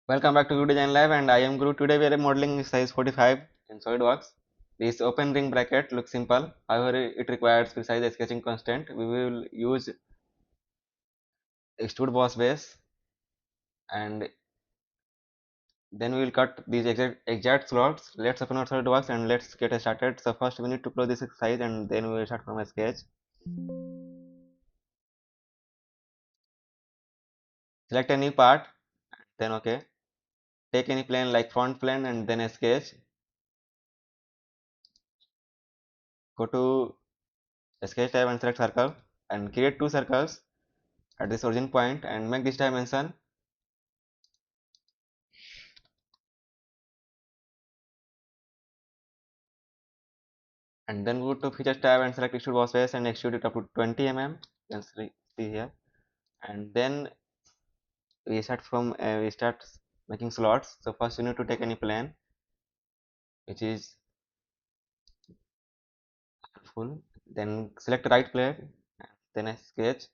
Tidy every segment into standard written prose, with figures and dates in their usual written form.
Welcome back to Good Design Lab, and I am Guru. Today we are modeling exercise 45 in SolidWorks. This open ring bracket looks simple, however it requires precise sketching constant. We will use extrude boss base, and then we will cut these exact slots. Let's open our SolidWorks and let's get started. So first we need to close this exercise and then we will start from a sketch. Select a new part, then OK. Take any plane like front plane and then a sketch. Go to sketch tab and select circle and create two circles at this origin point and make this dimension, and then go to features tab and select extrude boss base and extrude it up to 20 mm. You can see here, and then we start making slots. So first you need to take any plane which is full, then select right plane, then a sketch,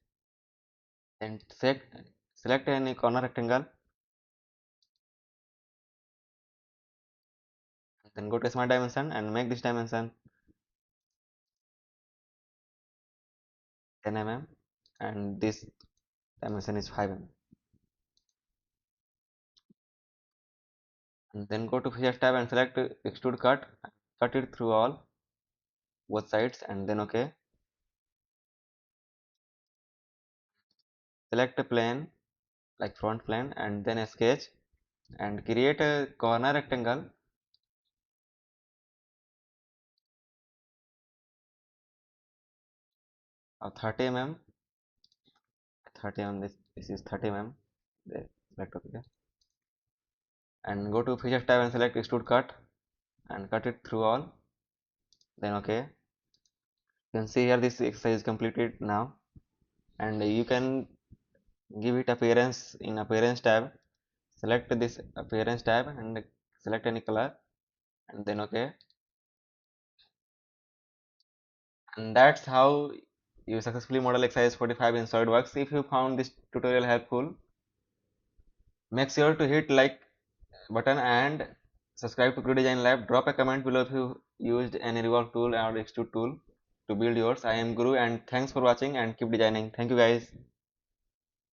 and select any corner rectangle, then go to smart dimension and make this dimension 10 mm and this dimension is 5 mm. And then go to features tab and select extrude cut, cut it through all both sides and then OK. Select a plane like front plane and then a sketch and create a corner rectangle of 30 mm. 30 mm, this is 30 mm. Select OK and go to features tab and select extrude cut and cut it through all, then OK. You can see here this exercise is completed now, and you can give it appearance in appearance tab. Select this appearance tab and select any color and then OK. And that's how you successfully model exercise 45 in SolidWorks. If you found this tutorial helpful, make sure to hit like button and subscribe to Good Design Lab. Drop a comment below if you used any revolve tool or extrude tool to build yours. I am Guru and thanks for watching and keep designing. Thank you guys.